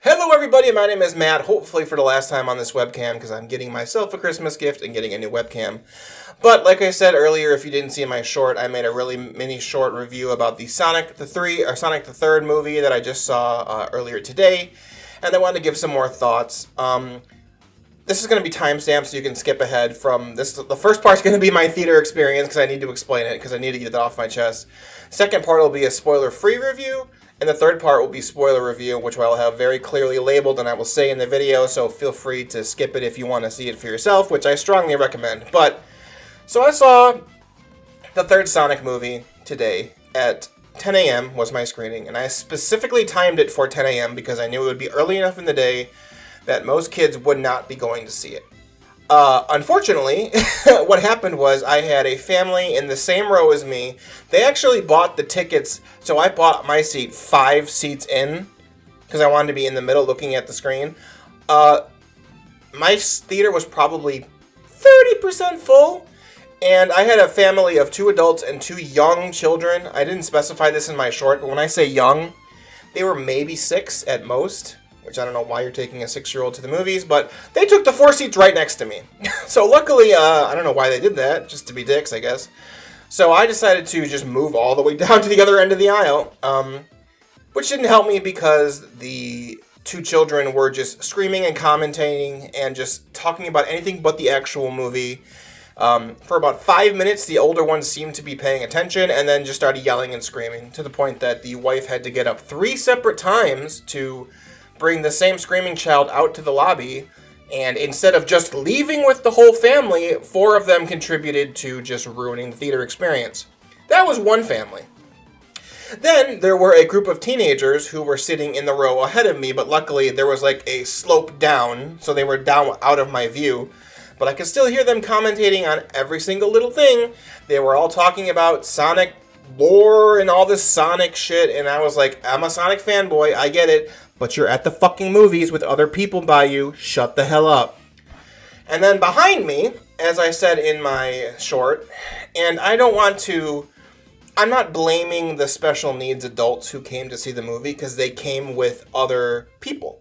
Hello everybody, my name is Matt, hopefully for the last time on this webcam, because I'm getting myself a Christmas gift and getting a new webcam. But like I said earlier, if you didn't see my short, I made a really mini short review about the Sonic the Third movie that I just saw earlier today, and I wanted to give some more thoughts. This is going to be timestamped, so you can skip ahead from this. The first part's going to be my theater experience, because I need to explain it, because I need to get that off my chest. Second part will be a spoiler-free review, and the third part will be spoiler review, which I'll have very clearly labeled, and I will say in the video, so feel free to skip it if you want to see it for yourself, which I strongly recommend. So I saw the third Sonic movie today at 10 a.m. was my screening, and I specifically timed it for 10 a.m. because I knew it would be early enough in the day that most kids would not be going to see it. Unfortunately, what happened was I had a family in the same row as me. They actually bought the tickets, so I bought my seat 5 seats in, because I wanted to be in the middle looking at the screen. My theater was probably 30% full, and I had a family of 2 adults and 2 young children. I didn't specify this in my short, but when I say young, they were maybe 6 at most. Which I don't know why you're taking a 6-year-old to the movies, but they took the 4 seats right next to me. So luckily, I don't know why they did that, just to be dicks, I guess. So I decided to just move all the way down to the other end of the aisle, which didn't help me because the 2 children were just screaming and commentating and just talking about anything but the actual movie. For about 5 minutes, the older ones seemed to be paying attention and then just started yelling and screaming to the point that the wife had to get up 3 separate times to bring the same screaming child out to the lobby, and instead of just leaving with the whole family, 4 of them contributed to just ruining the theater experience. That was one family. Then there were a group of teenagers who were sitting in the row ahead of me, but luckily there was like a slope down, so they were down out of my view. But I could still hear them commentating on every single little thing. They were all talking about Sonic lore and all this Sonic shit, and I was like, I'm a Sonic fanboy, I get it, but you're at the fucking movies with other people by you, shut the hell up. And then behind me, as I said in my short, and I'm not blaming the special needs adults who came to see the movie, because they came with other people.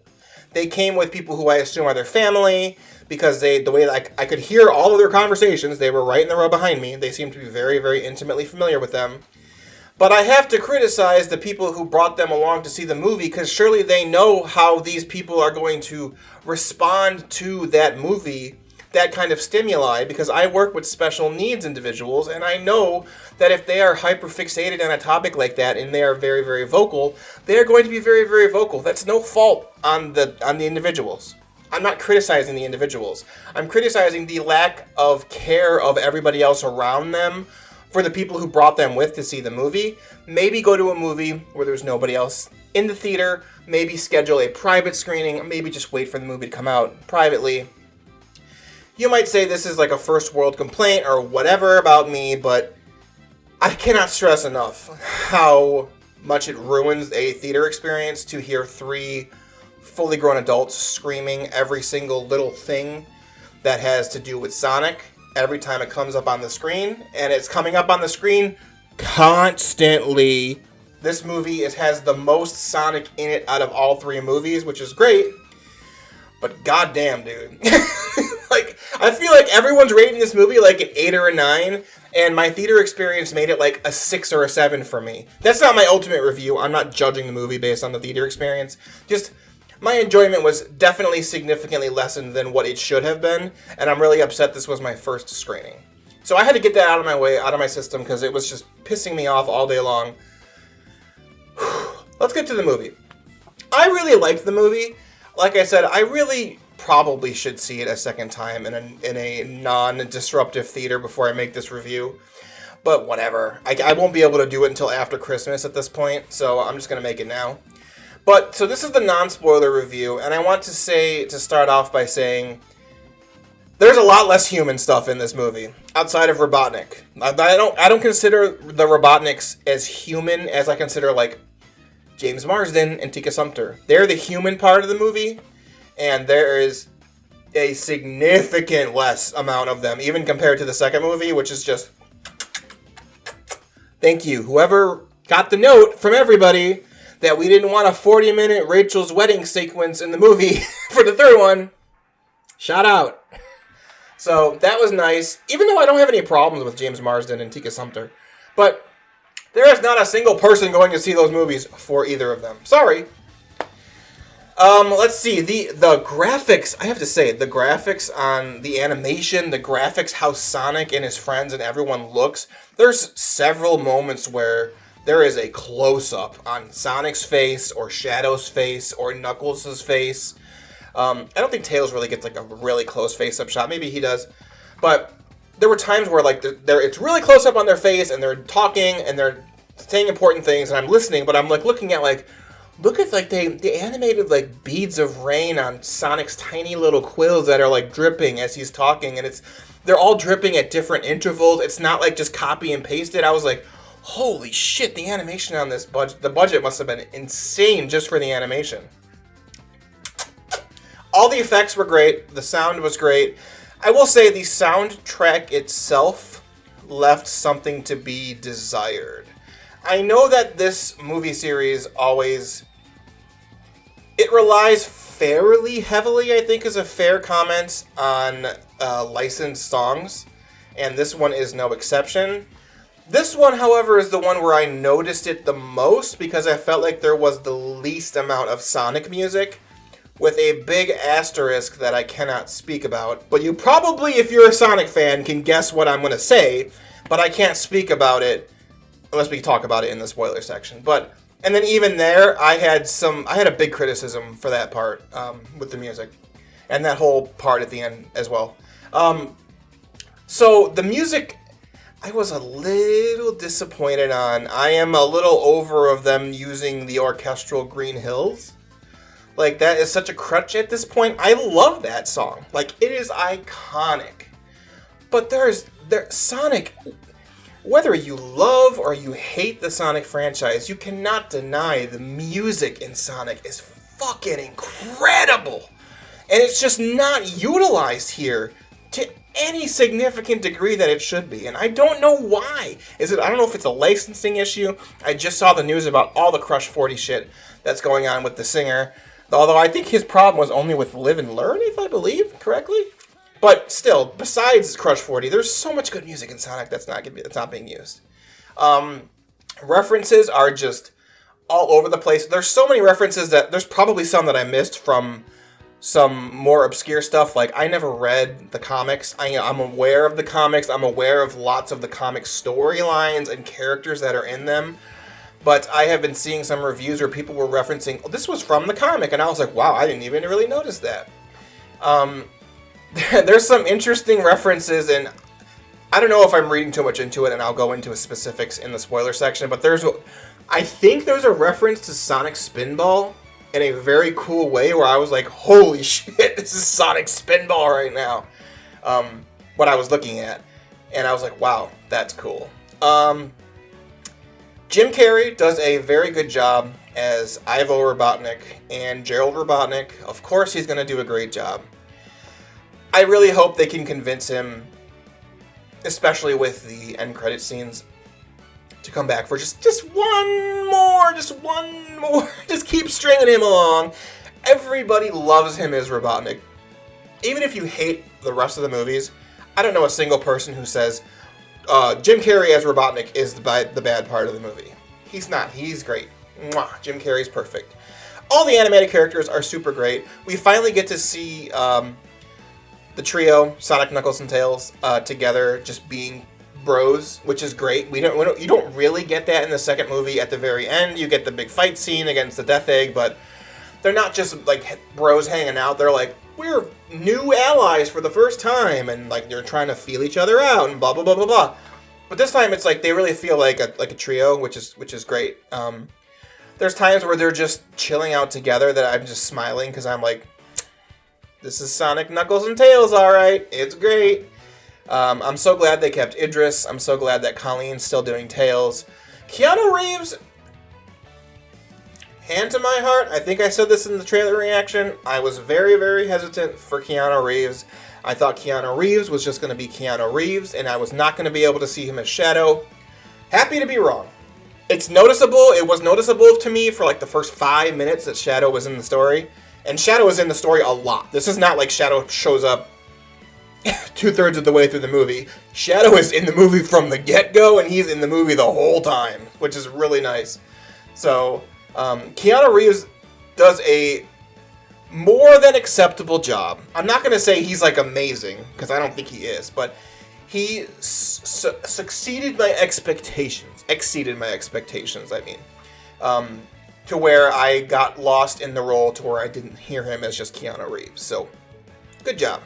They came with people who I assume are their family, because the way that I could hear all of their conversations, they were right in the row behind me, they seemed to be very, very intimately familiar with them. But I have to criticize the people who brought them along to see the movie, because surely they know how these people are going to respond to that movie, that kind of stimuli, because I work with special needs individuals, and I know that if they are hyper-fixated on a topic like that, and they are very, very vocal, they are going to be very, very vocal. That's no fault on the individuals. I'm not criticizing the individuals. I'm criticizing the lack of care of everybody else around them for the people who brought them with to see the movie. Maybe go to a movie where there's nobody else in the theater. Maybe schedule a private screening. Maybe just wait for the movie to come out privately. You might say this is like a first world complaint or whatever about me, but I cannot stress enough how much it ruins a theater experience to hear 3 fully grown adults screaming every single little thing that has to do with Sonic every time it comes up on the screen, and it's coming up on the screen constantly. This movie has the most Sonic in it out of all 3 movies, which is great, but goddamn, dude. Like, I feel like everyone's rating this movie like an 8 or a 9, and my theater experience made it like a 6 or a 7 for me. That's not my ultimate review. I'm not judging the movie based on the theater experience. Just, my enjoyment was definitely significantly lessened than what it should have been, and I'm really upset this was my first screening. So I had to get that out of my way, out of my system, because it was just pissing me off all day long. Let's get to the movie. I really liked the movie. Like I said, I really probably should see it a second time in a non-disruptive theater before I make this review. But whatever. I won't be able to do it until after Christmas at this point, so I'm just going to make it now. But, so this is the non-spoiler review, and I want to start off by saying, there's a lot less human stuff in this movie, outside of Robotnik. I don't consider the Robotniks as human as I consider, like, James Marsden and Tika Sumpter. They're the human part of the movie, and there is a significant less amount of them, even compared to the second movie, which is just, thank you. Whoever got the note from everybody that we didn't want a 40-minute Rachel's wedding sequence in the movie for the third one. Shout out. So that was nice, even though I don't have any problems with James Marsden and Tika Sumpter. But there is not a single person going to see those movies for either of them. Sorry. Let's see, the graphics, I have to say, the graphics on the animation, the graphics, how Sonic and his friends and everyone looks, there's several moments where there is a close-up on Sonic's face, or Shadow's face, or Knuckles' face. I don't think Tails really gets like a really close face-up shot, maybe he does, but there were times where like it's really close-up on their face, and they're talking, and they're saying important things, and I'm listening, but I'm like looking at like, look at, like, they animated, like, beads of rain on Sonic's tiny little quills that are, like, dripping as he's talking, and they're all dripping at different intervals. It's not, like, just copy and paste it. I was like, holy shit, the animation on this budget, the budget must have been insane just for the animation. All the effects were great. The sound was great. I will say the soundtrack itself left something to be desired. I know that this movie series it relies fairly heavily, I think is a fair comment, on licensed songs, and this one is no exception. This one, however, is the one where I noticed it the most, because I felt like there was the least amount of Sonic music, with a big asterisk that I cannot speak about. But you probably, if you're a Sonic fan, can guess what I'm going to say, but I can't speak about it unless we talk about it in the spoiler section. And then even there, I had a big criticism for that part with the music, and that whole part at the end as well. So the music, I was a little disappointed on. I am a little over of them using the orchestral Green Hills. Like, that is such a crutch at this point. I love that song. Like, it is iconic. But Sonic, whether you love or you hate the Sonic franchise, you cannot deny the music in Sonic is fucking incredible. And it's just not utilized here to any significant degree that it should be. And I don't know why. I don't know if it's a licensing issue. I just saw the news about all the Crush 40 shit that's going on with the singer. Although I think his problem was only with Live and Learn, if I believe correctly. But still, besides Crush 40, there's so much good music in Sonic that's not being used. References are just all over the place. There's so many references that there's probably some that I missed from some more obscure stuff. Like, I never read the comics. I'm aware of the comics. I'm aware of lots of the comic storylines and characters that are in them. But I have been seeing some reviews where people were referencing, oh, this was from the comic. And I was like, wow, I didn't even really notice that. There's some interesting references, and I don't know if I'm reading too much into it, and I'll go into specifics in the spoiler section, but I think there's a reference to Sonic Spinball in a very cool way where I was like, holy shit, this is Sonic Spinball right now. What I was looking at. And I was like, wow, that's cool. Jim Carrey does a very good job as Ivo Robotnik and Gerald Robotnik. Of course he's going to do a great job. I really hope they can convince him, especially with the end credit scenes, to come back for just one more. Just keep stringing him along. Everybody loves him as Robotnik. Even if you hate the rest of the movies, I don't know a single person who says Jim Carrey as Robotnik is the bad part of the movie. He's not. He's great. Mwah. Jim Carrey's perfect. All the animated characters are super great. We finally get to see the trio, Sonic, Knuckles, and Tails, together, just being bros, which is great. You don't really get that in the second movie. At the very end, you get the big fight scene against the Death Egg, but they're not just like bros hanging out. They're like, we're new allies for the first time, and like they're trying to feel each other out, and blah blah blah blah blah. But this time, it's like they really feel like a trio, which is great. There's times where they're just chilling out together that I'm just smiling because I'm like, this is Sonic, Knuckles, and Tails, all right. It's great. I'm so glad they kept Idris. I'm so glad that Colleen's still doing Tails. Keanu Reeves, hand to my heart, I think I said this in the trailer reaction, I was very, very hesitant for Keanu Reeves. I thought Keanu Reeves was just going to be Keanu Reeves, and I was not going to be able to see him as Shadow. Happy to be wrong. It's noticeable. It was noticeable to me for like the first 5 minutes that Shadow was in the story. And Shadow is in the story a lot. This is not like Shadow shows up 2/3 of the way through the movie. Shadow is in the movie from the get-go, and he's in the movie the whole time, which is really nice. So, Keanu Reeves does a more than acceptable job. I'm not going to say he's like amazing, because I don't think he is, but he succeeded my expectations. Exceeded my expectations, I mean. To where I got lost in the role to where I didn't hear him as just Keanu Reeves. So, good job.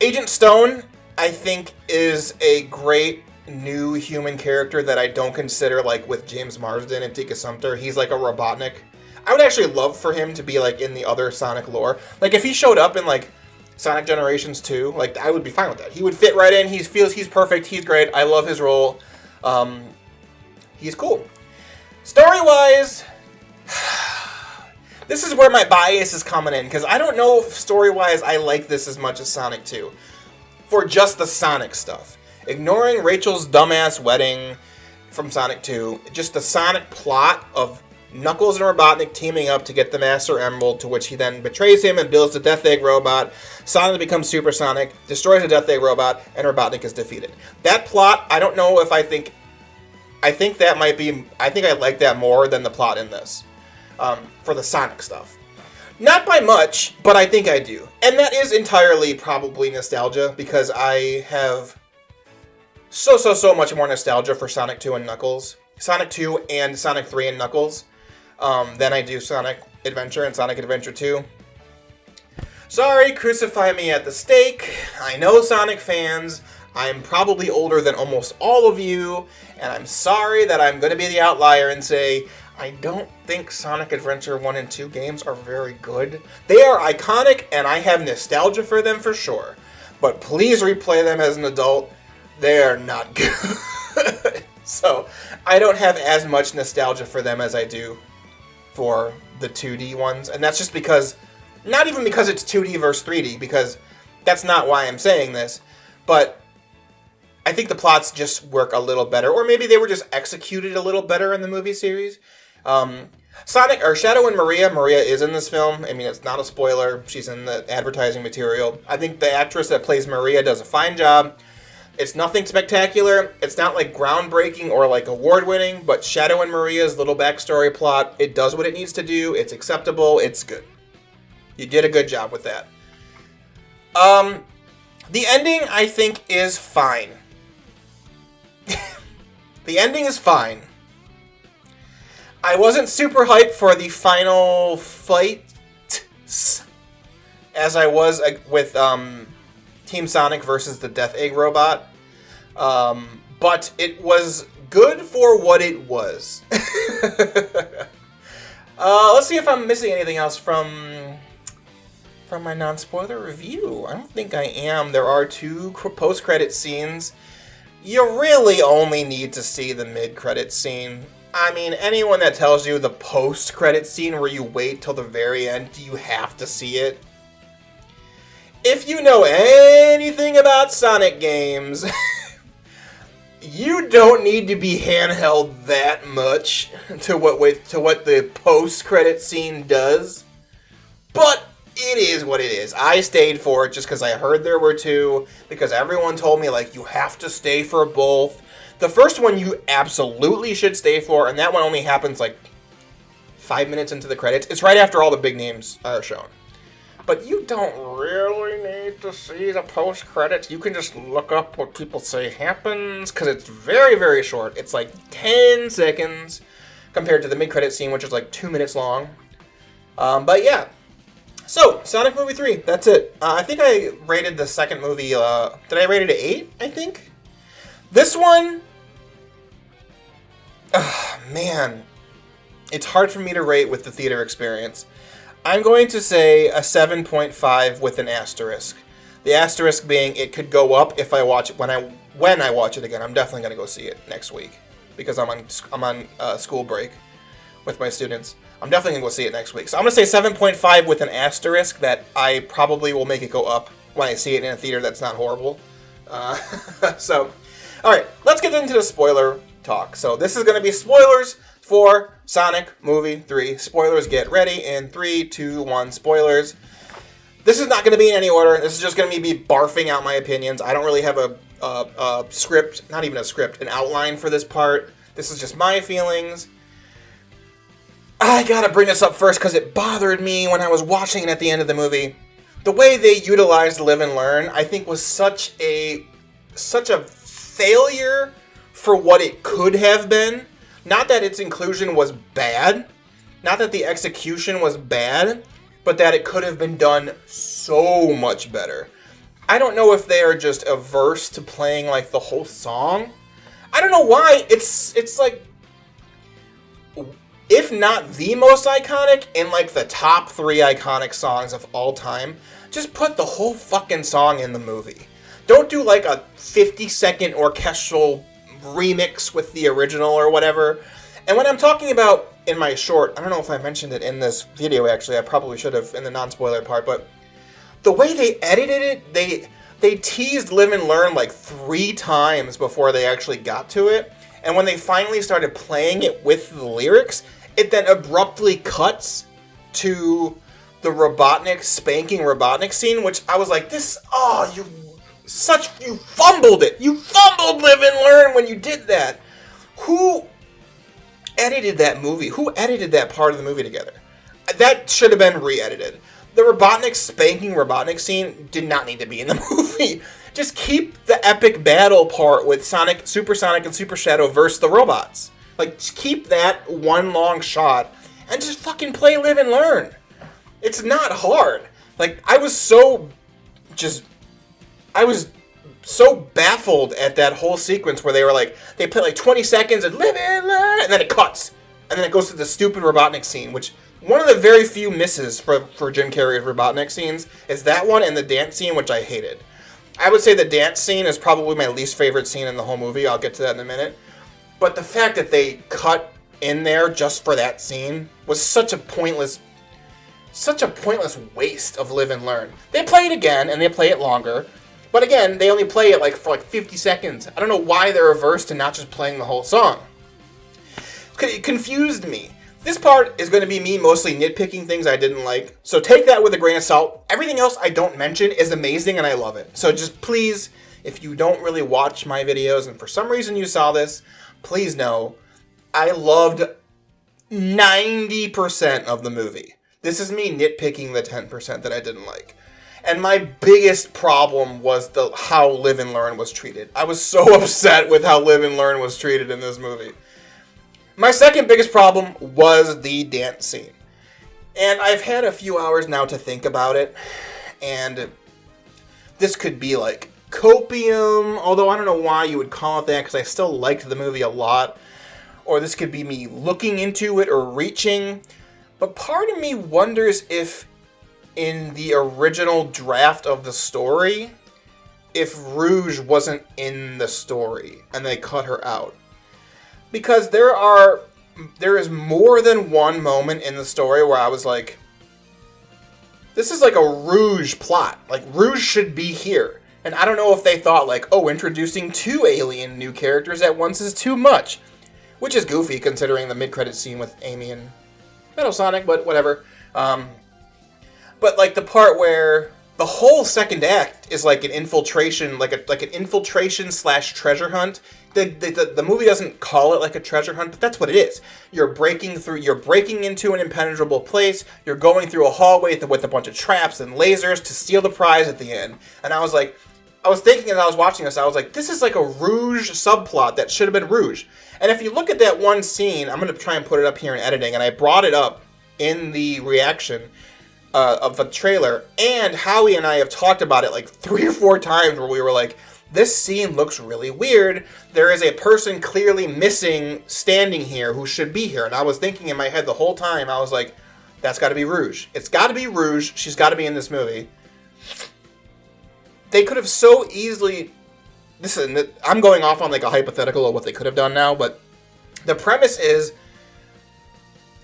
Agent Stone, I think, is a great new human character that I don't consider like with James Marsden and Tika Sumpter. He's like a Robotnik. I would actually love for him to be like in the other Sonic lore. Like if he showed up in like Sonic Generations 2, like I would be fine with that. He would fit right in. He feels he's perfect. He's great. I love his role. He's cool. Story-wise, this is where my bias is coming in, because I don't know if story-wise I like this as much as Sonic 2. For just the Sonic stuff. Ignoring Rachel's dumbass wedding from Sonic 2, just the Sonic plot of Knuckles and Robotnik teaming up to get the Master Emerald, to which he then betrays him and builds the Death Egg robot. Sonic becomes Super Sonic, destroys the Death Egg robot, and Robotnik is defeated. That plot, I don't know if I think that might be, I think I like that more than the plot in this, for the Sonic stuff. Not by much, but I think I do. And that is entirely probably nostalgia, because I have so much more nostalgia for Sonic 2 and Knuckles. Sonic 2 and Sonic 3 and Knuckles than I do Sonic Adventure and Sonic Adventure 2. Sorry, crucify me at the stake. I know Sonic fans. I'm probably older than almost all of you, and I'm sorry that I'm going to be the outlier and say, I don't think Sonic Adventure 1 and 2 games are very good. They are iconic, and I have nostalgia for them for sure. But please replay them as an adult. They are not good. So, I don't have as much nostalgia for them as I do for the 2D ones. And that's just because, not even because it's 2D versus 3D, because that's not why I'm saying this, but I think the plots just work a little better, or maybe they were just executed a little better in the movie series. Sonic, or Shadow and Maria is in this film. I mean, it's not a spoiler. She's in the advertising material. I think the actress that plays Maria does a fine job. It's nothing spectacular. It's not like groundbreaking or like award-winning, but Shadow and Maria's little backstory plot, it does what it needs to do. It's acceptable. It's good. You did a good job with that. The ending, I think, is fine. The ending is fine. I wasn't super hyped for the final fight as I was with Team Sonic versus the Death Egg robot. But it was good for what it was. Let's see if I'm missing anything else from my non-spoiler review. I don't think I am. There are 2 post-credit scenes. You really only need to see the mid-credit scene. I mean, anyone that tells you the post-credit scene where you wait till the very end, you have to see it. If you know anything about Sonic games, you don't need to be handheld that much to what the post-credit scene does. But it is what it is. I stayed for it just because I heard there were 2, because everyone told me, like, you have to stay for both. The first one you absolutely should stay for, and that one only happens, like, 5 minutes into the credits. It's right after all the big names are shown. But you don't really need to see the post-credits. You can just look up what people say happens, because it's very, very short. It's like 10 seconds compared to the mid-credit scene, which is like 2 minutes long. But yeah. So, Sonic Movie 3, that's it. I think I rated the second movie, did I rate it an 8, I think? This one, man, it's hard for me to rate with the theater experience. I'm going to say a 7.5 with an asterisk. The asterisk being it could go up if I watch it when I watch it again. I'm definitely going to go see it next week because I'm on school break with my students. I'm definitely going to go see it next week. So I'm going to say 7.5 with an asterisk that I probably will make it go up when I see it in a theater that's not horrible. So, all right, let's get into the spoiler talk. So this is going to be spoilers for Sonic Movie 3. Spoilers, get ready. In 3, 2, 1, spoilers. This is not going to be in any order. This is just going to be me barfing out my opinions. I don't really have a script, not even a script, an outline for this part. This is just my feelings. I gotta bring this up first because it bothered me when I was watching it at the end of the movie. The way they utilized Live and Learn, I think, was such a failure for what it could have been. Not that its inclusion was bad, not that the execution was bad, but that it could have been done so much better. I don't know if they are just averse to playing like the whole song. I don't know why. It's like, if not the most iconic, in like the top 3 iconic songs of all time, just put the whole fucking song in the movie. Don't do like a 50-second orchestral remix with the original or whatever. And when I'm talking about in my short, I don't know if I mentioned it in this video actually, I probably should have in the non-spoiler part, but the way they edited it, they teased Live and Learn like 3 times before they actually got to it. And when they finally started playing it with the lyrics, it then abruptly cuts to the Robotnik spanking Robotnik scene, which I was like, you fumbled it. You fumbled Live and Learn when you did that. Who edited that movie? Who edited that part of the movie together? That should have been re-edited. The Robotnik spanking Robotnik scene did not need to be in the movie. Just keep the epic battle part with Sonic, Super Sonic, and Super Shadow versus the robots. Like, just keep that one long shot and just fucking play Live and Learn. It's not hard. Like, I was so baffled at that whole sequence where they play like 20 seconds and Live and Learn, and then it cuts. And then it goes to the stupid Robotnik scene, which one of the very few misses for Jim Carrey's Robotnik scenes is that one and the dance scene, which I hated. I would say the dance scene is probably my least favorite scene in the whole movie. I'll get to that in a minute. But the fact that they cut in there just for that scene was such a pointless waste of Live and Learn. They play it again, and they play it longer. But again, they only play it for 50 seconds. I don't know why they're averse to not just playing the whole song. It confused me. This part is going to be me mostly nitpicking things I didn't like. So take that with a grain of salt. Everything else I don't mention is amazing and I love it. So just please, if you don't really watch my videos and for some reason you saw this, please know I loved 90% of the movie. This is me nitpicking the 10% that I didn't like. And my biggest problem was how Live and Learn was treated. I was so upset with how Live and Learn was treated in this movie. My second biggest problem was the dance scene. And I've had a few hours now to think about it. And this could be like copium, although I don't know why you would call it that because I still liked the movie a lot. Or this could be me looking into it or reaching. But part of me wonders if in the original draft of the story, if Rouge wasn't in the story and they cut her out. Because there is more than one moment in the story where I was like, this is like a Rouge plot. Like, Rouge should be here. And I don't know if they thought introducing 2 alien new characters at once is too much. Which is goofy considering the mid-credit scene with Amy and Metal Sonic, but whatever. But the part where the whole second act is like an infiltration, like an infiltration / treasure hunt. The movie doesn't call it like a treasure hunt, but that's what it is. You're breaking into an impenetrable place. You're going through a hallway with a bunch of traps and lasers to steal the prize at the end. And I was thinking as I was watching this, I was like, this is like a Rouge subplot that should have been Rouge. And if you look at that one scene, I'm going to try and put it up here in editing, and I brought it up in the reaction of the trailer, and Howie and I have talked about it 3 or 4 times where we were like, this scene looks really weird. There is a person clearly missing standing here who should be here. And I was thinking in my head the whole time, I was like, that's got to be Rouge. It's got to be Rouge. She's got to be in this movie. They could have so easily... Listen, I'm going off on a hypothetical of what they could have done now, but the premise is...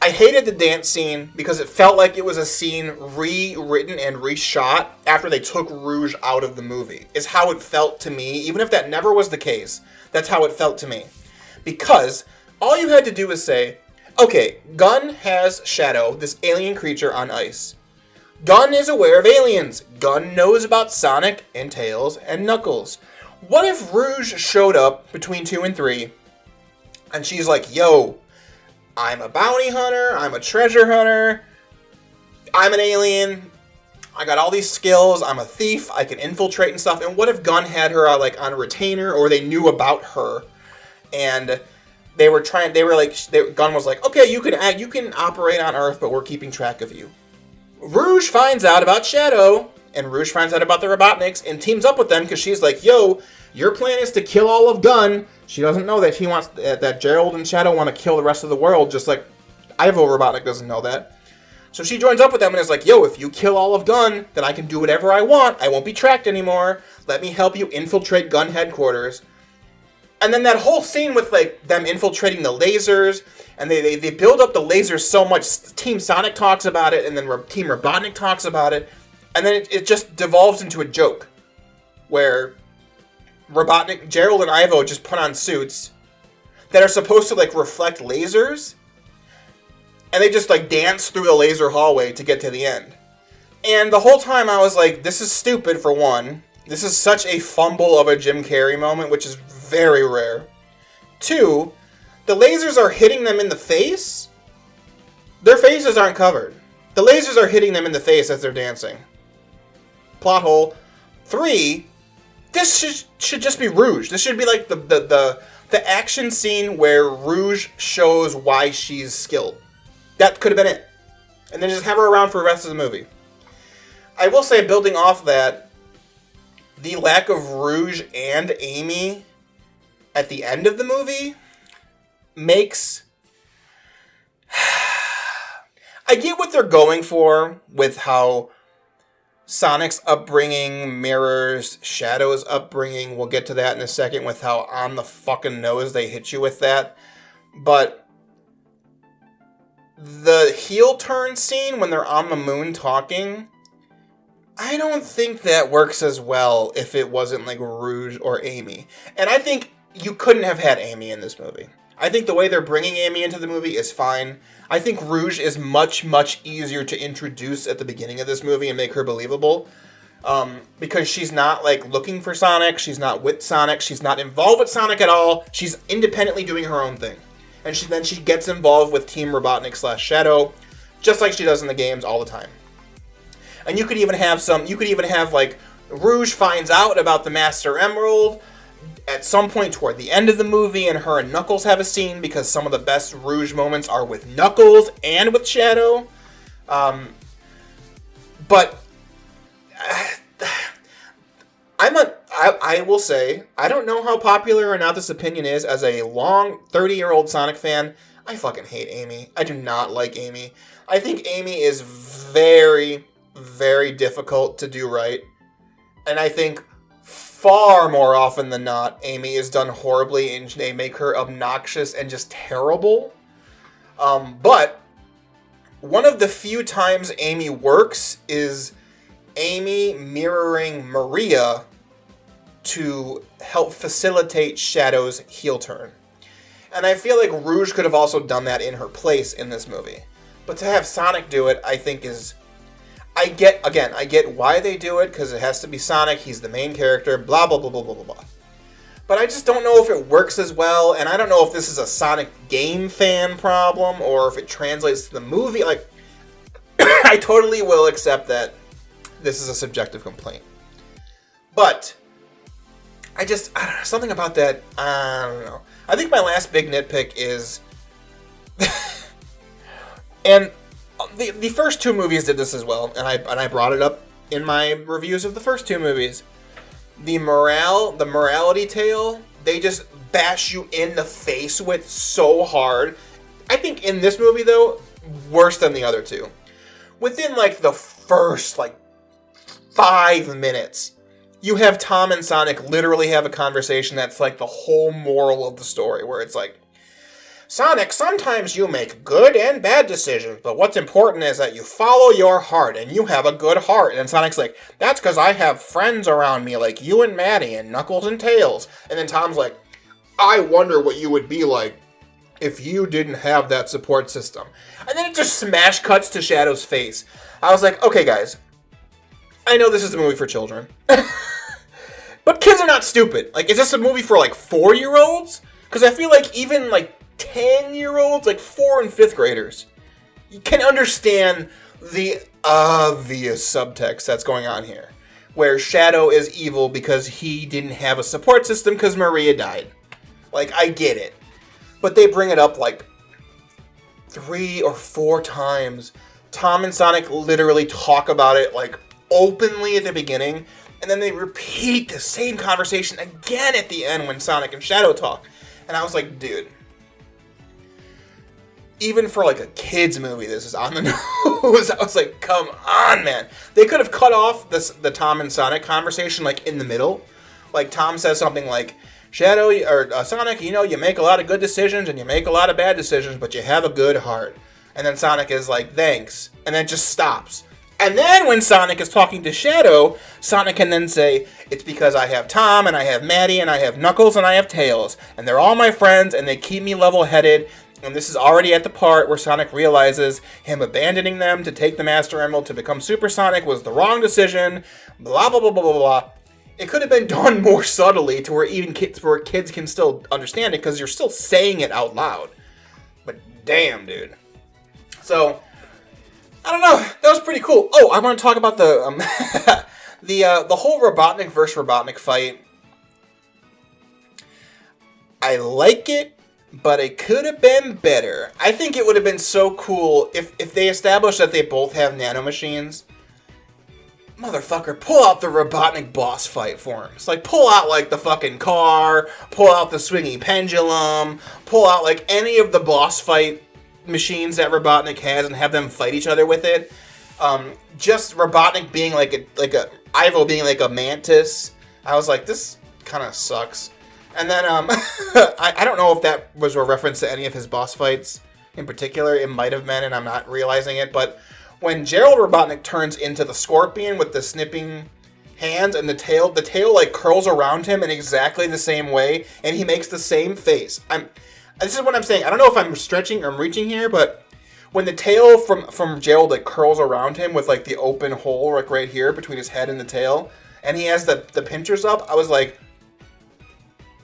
I hated the dance scene because it felt like it was a scene rewritten and reshot after they took Rouge out of the movie, is how it felt to me. Even if that never was the case, that's how it felt to me. Because all you had to do was say, okay, Gunn has Shadow, this alien creature, on ice. Gunn is aware of aliens. Gunn knows about Sonic and Tails and Knuckles. What if Rouge showed up between 2 and 3, and she's like, yo, I'm a bounty hunter, I'm a treasure hunter, I'm an alien, I got all these skills, I'm a thief, I can infiltrate and stuff. And what if Gunn had her on a retainer, or they knew about her, and Gunn was like, okay, you can operate on Earth, but we're keeping track of you. Rouge finds out about Shadow, and Rouge finds out about the Robotniks, and teams up with them because she's like, yo, your plan is to kill all of Gunn. She doesn't know that that Gerald and Shadow want to kill the rest of the world, just like Ivo Robotnik doesn't know that. So she joins up with them and is like, yo, if you kill all of Gunn, then I can do whatever I want. I won't be tracked anymore. Let me help you infiltrate Gunn headquarters. And then that whole scene with them infiltrating the lasers, and they build up the lasers so much. Team Sonic talks about it, and then Team Robotnik talks about it, and then it just devolves into a joke, where Robotnik, Gerald, and Ivo just put on suits that are supposed to reflect lasers, and they just dance through the laser hallway to get to the end. And the whole time I was like, this is stupid, for one. This is such a fumble of a Jim Carrey moment, which is very rare. 2, the lasers are hitting them in the face. Their faces aren't covered. The lasers are hitting them in the face as they're dancing. Plot hole. 3, this should just be Rouge. This should be like the action scene where Rouge shows why she's skilled. That could have been it. And then just have her around for the rest of the movie. I will say, building off that, the lack of Rouge and Amy at the end of the movie makes... I get what they're going for with how Sonic's upbringing mirrors Shadow's upbringing. We'll get to that in a second with how on the fucking nose they hit you with that. But the heel turn scene when they're on the moon talking, I don't think that works as well if it wasn't Rouge or Amy. And I think you couldn't have had Amy in this movie. I think the way they're bringing Amy into the movie is fine. I think Rouge is much, much easier to introduce at the beginning of this movie and make her believable. Because she's not, looking for Sonic. She's not with Sonic. She's not involved with Sonic at all. She's independently doing her own thing. And then she gets involved with Team Robotnik / Shadow, just like she does in the games all the time. And you could even have Rouge finds out about the Master Emerald at some point toward the end of the movie, and her and Knuckles have a scene, because some of the best Rouge moments are with Knuckles and with Shadow. But I will say, I don't know how popular or not this opinion is. As a long 30-year-old Sonic fan, I fucking hate Amy. I do not like Amy. I think Amy is very, very difficult to do right. And I think far more often than not, Amy is done horribly and they make her obnoxious and just terrible. But one of the few times Amy works is Amy mirroring Maria to help facilitate Shadow's heel turn. And I feel like Rouge could have also done that in her place in this movie. But to have Sonic do it, I think is... I get why they do it, because it has to be Sonic, he's the main character, blah, blah, blah, blah, blah, blah, blah. But I just don't know if it works as well, and I don't know if this is a Sonic game fan problem, or if it translates to the movie. I totally will accept that this is a subjective complaint. But, I don't know, something about that, I don't know. I think my last big nitpick is... and... The first 2 movies did this as well, and I brought it up in my reviews of the first 2 movies. The morality tale, they just bash you in the face with so hard. I think in this movie, though, worse than the other 2. Within, the first, 5 minutes, you have Tom and Sonic literally have a conversation that's, the whole moral of the story, where it's Sonic, sometimes you make good and bad decisions, but what's important is that you follow your heart, and you have a good heart. And Sonic's like, that's because I have friends around me like you and Maddie and Knuckles and Tails. And then Tom's like, I wonder what you would be like if you didn't have that support system. And then it just smash cuts to Shadow's face. I was like, okay, guys, I know this is a movie for children. But kids are not stupid. Like, is this a movie for, like, 4-year-olds? Because I feel like even, like, 10-year-olds, like 4 and 5th graders, you can understand the obvious subtext that's going on here. Where Shadow is evil because he didn't have a support system because Maria died. Like, I get it. But they bring it up, like, 3 or 4 times. Tom and Sonic literally talk about it, like, openly at the beginning. And then they repeat the same conversation again at the end when Sonic and Shadow talk. And I was like, dude. Even for, like, a kid's movie, this is on the nose. I was like, come on, man. They could have cut off the Tom and Sonic conversation, like, in the middle. Like, Tom says something like, Shadow, or Sonic, you know, you make a lot of good decisions and you make a lot of bad decisions, but you have a good heart. And then Sonic is like, thanks. And then it just stops. And then when Sonic is talking to Shadow, Sonic can then say, it's because I have Tom, and I have Maddie, and I have Knuckles, and I have Tails. And they're all my friends, and they keep me level-headed. And this is already at the part where Sonic realizes him abandoning them to take the Master Emerald to become Super Sonic was the wrong decision. Blah, blah, blah, blah, blah, blah. It could have been done more subtly to where even kids can still understand it, because you're still saying it out loud. But damn, dude. So, I don't know. That was pretty cool. Oh, I want to talk about the the whole Robotnik versus Robotnik fight. I like it, but it could have been better. I think it would have been so cool if they established that they both have nanomachines. Motherfucker, pull out the Robotnik boss fight forms. Like, pull out, like, the fucking car, pull out the swinging pendulum, pull out, like, any of the boss fight machines that Robotnik has and have them fight each other with it. Just Robotnik being like a Ivo being like a mantis. I was like, this kind of sucks. And then I don't know if that was a reference to any of his boss fights in particular. It might have been, and I'm not realizing it. But when Gerald Robotnik turns into the Scorpion with the snipping hands and the tail like curls around him in exactly the same way, and he makes the same face. This is what I'm saying. I don't know if I'm stretching or I'm reaching here, but when the tail from Gerald like curls around him with like the open hole like right here between his head and the tail, and he has the pinchers up, I was like,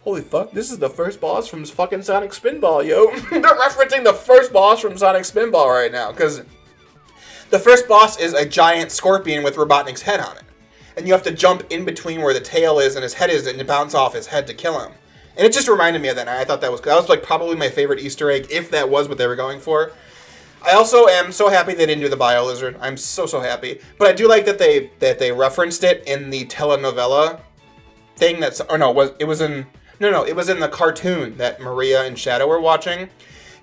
holy fuck, this is the first boss from fucking Sonic Spinball, yo. They're referencing the first boss from Sonic Spinball right now, because the first boss is a giant scorpion with Robotnik's head on it. And you have to jump in between where the tail is and his head is, and you bounce off his head to kill him. And it just reminded me of that, and I thought that was like probably my favorite Easter egg, if that was what they were going for. I also am so happy they didn't do the Bio Lizard. I'm so happy. But I do like that they referenced it in the telenovela thing. It was in the cartoon that Maria and Shadow were watching.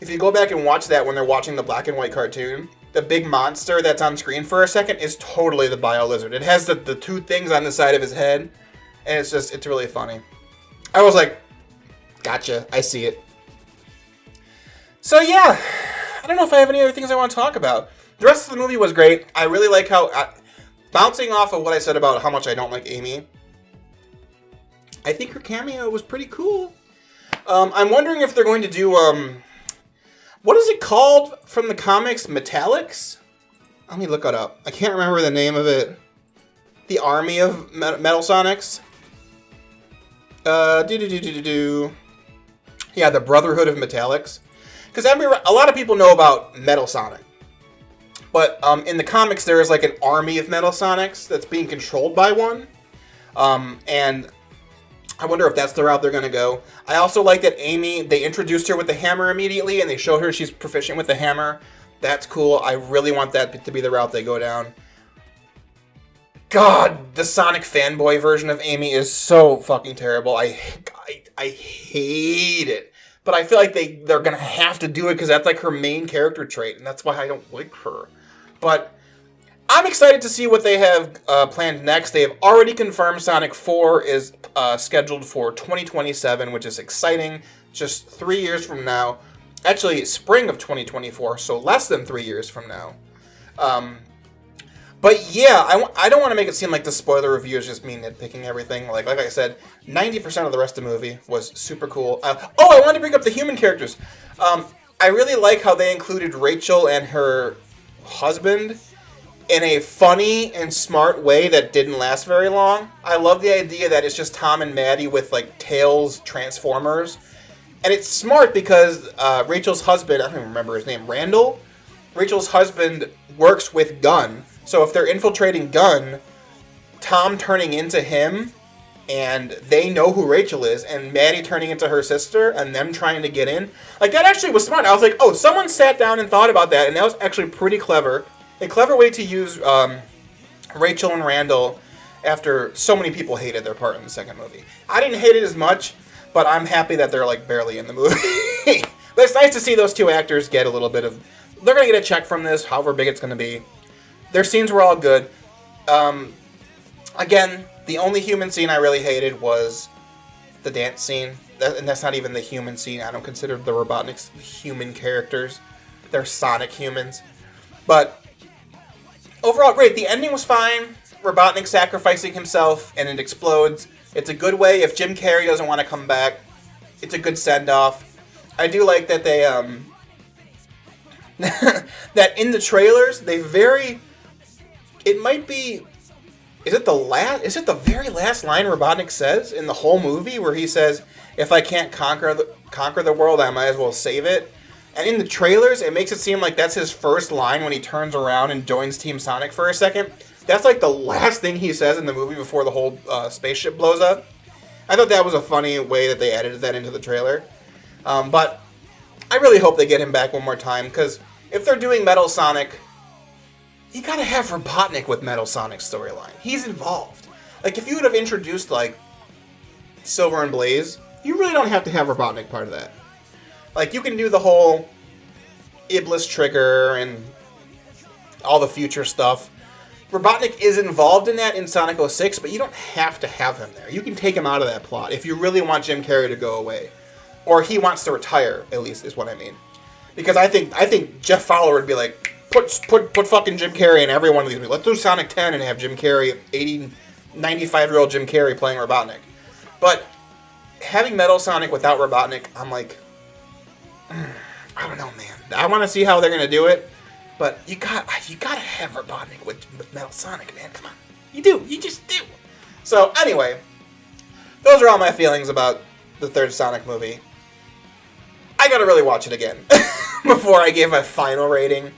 If you go back and watch that when they're watching the black and white cartoon, the big monster that's on screen for a second is totally the Bio Lizard. It has the two things on the side of his head, and it's really funny. I was like, gotcha, I see it. So yeah, I don't know if I have any other things I want to talk about. The rest of the movie was great. I really like how, bouncing off of what I said about how much I don't like Amy, I think her cameo was pretty cool. I'm wondering if they're going to do, what is it called from the comics? Metallics? Let me look it up. I can't remember the name of it. The Army of Metal Sonics? Yeah, the Brotherhood of Metallics. Because a lot of people know about Metal Sonic. But in the comics, there is like an army of Metal Sonics that's being controlled by one. And I wonder if that's the route they're going to go. I also like that Amy, they introduced her with the hammer immediately, and they showed her she's proficient with the hammer. That's cool. I really want that to be the route they go down. God, the Sonic fanboy version of Amy is so fucking terrible. I hate it. But I feel like they're going to have to do it because that's like her main character trait, and that's why I don't like her. But I'm excited to see what they have planned next. They have already confirmed Sonic 4 is scheduled for 2027, which is exciting. Just 3 years from now. Actually, spring of 2024, so less than 3 years from now. But yeah, I don't want to make it seem like the spoiler review is just me nitpicking everything. Like I said, 90% of the rest of the movie was super cool. I wanted to bring up the human characters. I really like how they included Rachel and her husband in a funny and smart way that didn't last very long. I love the idea that it's just Tom and Maddie with like Tails Transformers. And it's smart because Rachel's husband, I don't even remember his name, Randall? Rachel's husband works with Gunn. So if they're infiltrating Gunn, Tom turning into him, and they know who Rachel is, and Maddie turning into her sister, and them trying to get in. Like, that actually was smart. I was like, oh, someone sat down and thought about that, and that was actually pretty clever. A clever way to use Rachel and Randall after so many people hated their part in the second movie. I didn't hate it as much, but I'm happy that they're, like, barely in the movie. But it's nice to see those two actors get a little bit of... They're going to get a check from this, however big it's going to be. Their scenes were all good. Again, the only human scene I really hated was the dance scene. And that's not even the human scene. I don't consider the Robotniks human characters. They're Sonic humans. But overall, great. The ending was fine. Robotnik sacrificing himself and it explodes. It's a good way if Jim Carrey doesn't want to come back. It's a good send-off. I do like that they... that in the trailers, they very... It might be... Is it the very last line Robotnik says in the whole movie where he says, if I can't conquer the world, I might as well save it? And in the trailers, it makes it seem like that's his first line when he turns around and joins Team Sonic for a second. That's like the last thing he says in the movie before the whole spaceship blows up. I thought that was a funny way that they edited that into the trailer. But I really hope they get him back one more time, because if they're doing Metal Sonic... You gotta have Robotnik with Metal Sonic's storyline. He's involved. Like, if you would have introduced, like, Silver and Blaze, you really don't have to have Robotnik part of that. Like, you can do the whole Iblis trigger and all the future stuff. Robotnik is involved in that in Sonic 06, but you don't have to have him there. You can take him out of that plot if you really want Jim Carrey to go away. Or he wants to retire, at least, is what I mean. Because I think Jeff Fowler would be like... Put fucking Jim Carrey in every one of these movies. Let's do Sonic 10 and have Jim Carrey, 95-year-old Jim Carrey playing Robotnik. But having Metal Sonic without Robotnik, I'm like, I don't know, man. I want to see how they're gonna do it, but you gotta have Robotnik with Metal Sonic, man. Come on, you do, you just do. So anyway, those are all my feelings about the third Sonic movie. I gotta really watch it again before I give a final rating.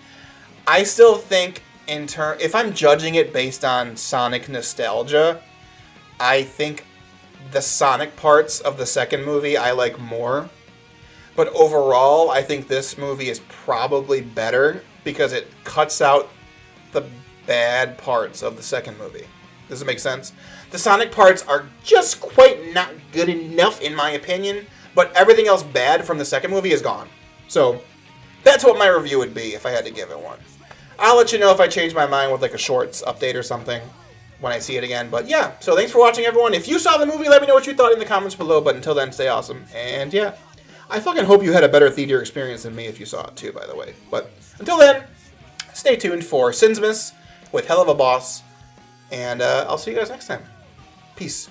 I still think, if I'm judging it based on Sonic nostalgia, I think the Sonic parts of the second movie I like more. But overall, I think this movie is probably better because it cuts out the bad parts of the second movie. Does it make sense? The Sonic parts are just quite not good enough, in my opinion, but everything else bad from the second movie is gone. So, that's what my review would be if I had to give it one. I'll let you know if I change my mind with like a shorts update or something when I see it again. But yeah, so thanks for watching, everyone. If you saw the movie, let me know what you thought in the comments below. But until then, stay awesome. And yeah, I fucking hope you had a better theater experience than me if you saw it too, by the way. But until then, stay tuned for Sinsmas with Hell of a Boss. And I'll see you guys next time. Peace.